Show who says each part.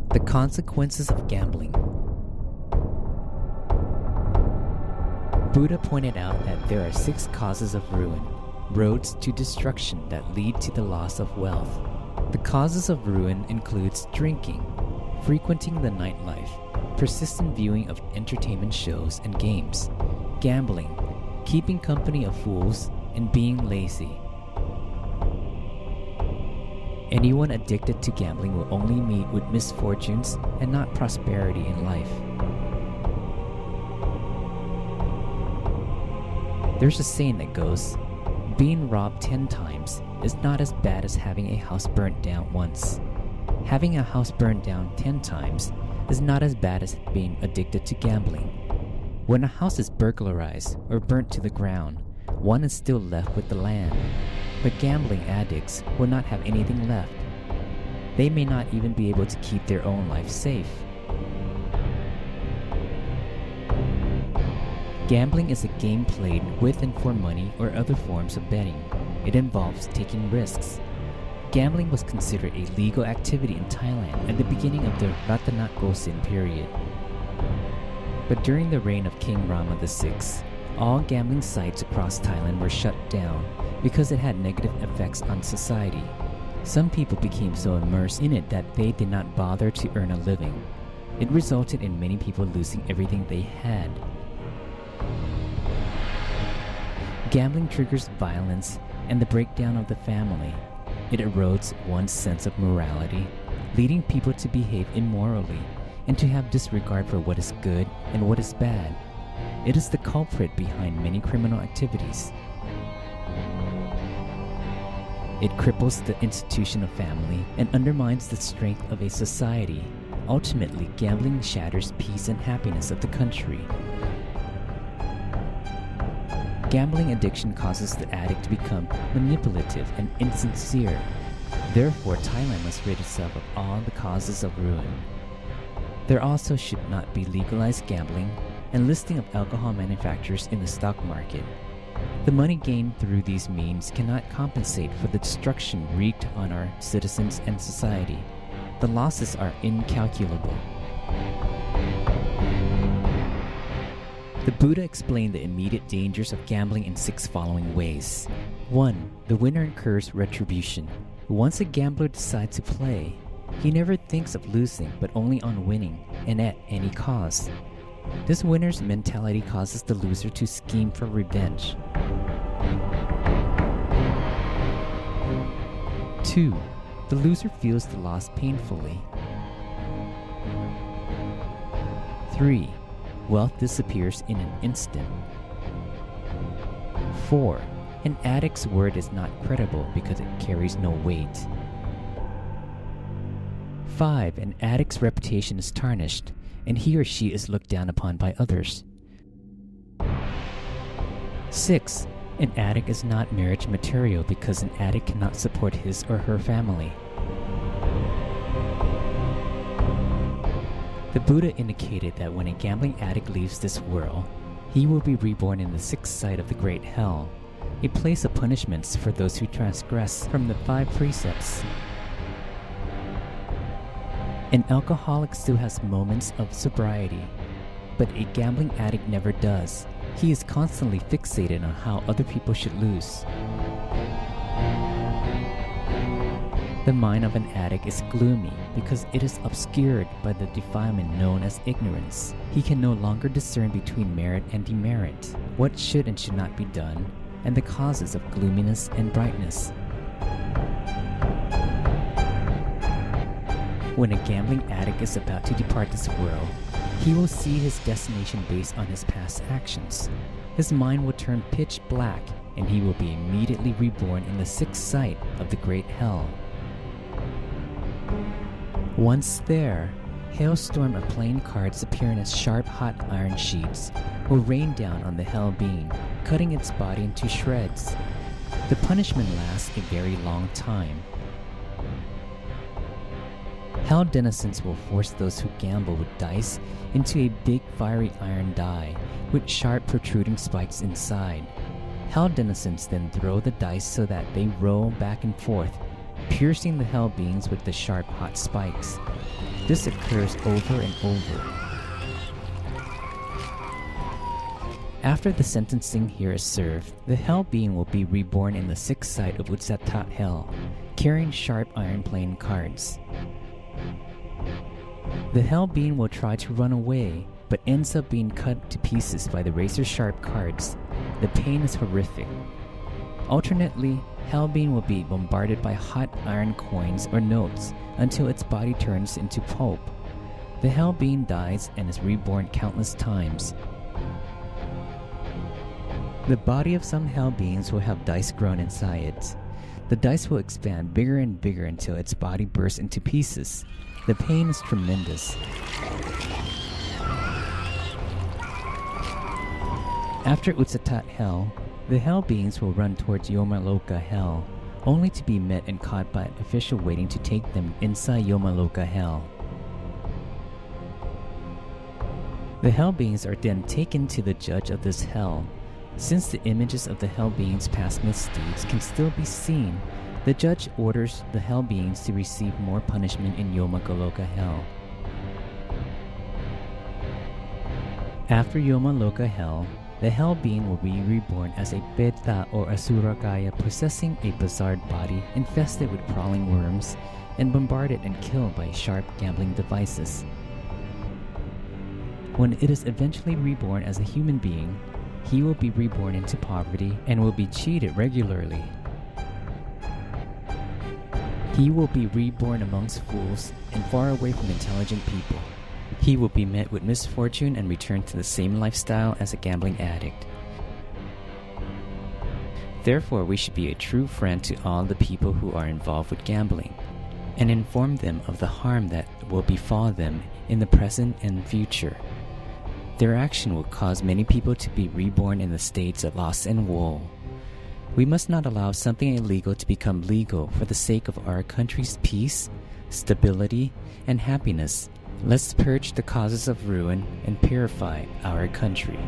Speaker 1: The consequences of gambling. Buddha pointed out that there are 6 causes of ruin, roads to destruction that lead to the loss of wealth. The causes of ruin includes drinking, frequenting the nightlife, persistent viewing of entertainment shows and games, gambling, keeping company of fools, and being lazy. Anyone addicted to gambling will only meet with misfortunes and not prosperity in life. There's a saying that goes, being robbed 10 times is not as bad as having a house burnt down once. Having a house burned down 10 times is not as bad as being addicted to gambling. When a house is burglarized or burnt to the ground, one is still left with the land. But gambling addicts will not have anything left. They may not even be able to keep their own life safe. Gambling is a game played with and for money or other forms of betting. It involves taking risks. Gambling was considered a legal activity in Thailand at the beginning of the Ratanakosin period. But during the reign of King Rama VI, all gambling sites across Thailand were shut down because it had negative effects on society. Some people became so immersed in it that they did not bother to earn a living. It resulted in many people losing everything they had. Gambling triggers violence and the breakdown of the family. It erodes one's sense of morality, leading people to behave immorally and to have disregard for what is good and what is bad. It is the culprit behind many criminal activities. It cripples the institution of family and undermines the strength of a society. Ultimately, gambling shatters peace and happiness of the country. Gambling addiction causes the addict to become manipulative and insincere. Therefore, Thailand must rid itself of all the causes of ruin. There also should not be legalized gambling and listing of alcohol manufacturers in the stock market. The money gained through these means cannot compensate for the destruction wreaked on our citizens and society. The losses are incalculable. The Buddha explained the immediate dangers of gambling in 6 following ways. 1. The winner incurs retribution. Once a gambler decides to play, he never thinks of losing but only on winning, and at any cost. This winner's mentality causes the loser to scheme for revenge. 2. The loser feels the loss painfully. 3. Wealth disappears in an instant. 4. An addict's word is not credible because it carries no weight. 5. An addict's reputation is tarnished, and he or she is looked down upon by others. 6. An addict is not marriage material because an addict cannot support his or her family. The Buddha indicated that when a gambling addict leaves this world, he will be reborn in the 6th site of the Great Hell, a place of punishments for those who transgress from the 5 precepts. An alcoholic still has moments of sobriety, but a gambling addict never does. He is constantly fixated on how other people should lose. The mind of an addict is gloomy because it is obscured by the defilement known as ignorance. He can no longer discern between merit and demerit, what should and should not be done, and the causes of gloominess and brightness. When a gambling addict is about to depart this world, he will see his destination based on his past actions. His mind will turn pitch black, and he will be immediately reborn in the 6th site of the Great Hell. Once there, hailstorm of playing cards appearing as sharp hot iron sheets will rain down on the hell being, cutting its body into shreds. The punishment lasts a very long time. Hell denizens will force those who gamble with dice into a big fiery iron die with sharp protruding spikes inside. Hell denizens then throw the dice so that they roll back and forth, piercing the hell beings with the sharp hot spikes. This occurs over and over. After the sentencing here is served, the hell being will be reborn in the sixth site of Utsatat Hell, carrying sharp iron plane cards. The hell being will try to run away, but ends up being cut to pieces by the razor-sharp cards. The pain is horrific. Alternately, hell being will be bombarded by hot iron coins or notes until its body turns into pulp. The hell being dies and is reborn countless times. The body of some hell beings will have dice grown inside it. The dice will expand bigger and bigger until its body bursts into pieces. The pain is tremendous. After Utsatat Hell, the hell beings will run towards Yomaloka Hell, only to be met and caught by an official waiting to take them inside Yomaloka Hell. The hell beings are then taken to the judge of this hell. Since the images of the hell beings' past misdeeds can still be seen, the judge orders the hell beings to receive more punishment in Yomagoloka Hell. After Yomaloka Hell, the hell being will be reborn as a Beta or Asuragaya possessing a bizarre body infested with crawling worms and bombarded and killed by sharp gambling devices. When it is eventually reborn as a human being, he will be reborn into poverty and will be cheated regularly. He will be reborn amongst fools and far away from intelligent people. He will be met with misfortune and return to the same lifestyle as a gambling addict. Therefore, we should be a true friend to all the people who are involved with gambling, and inform them of the harm that will befall them in the present and future. Their action will cause many people to be reborn in the states of loss and woe. We must not allow something illegal to become legal for the sake of our country's peace, stability, and happiness. Let's purge the causes of ruin and purify our country.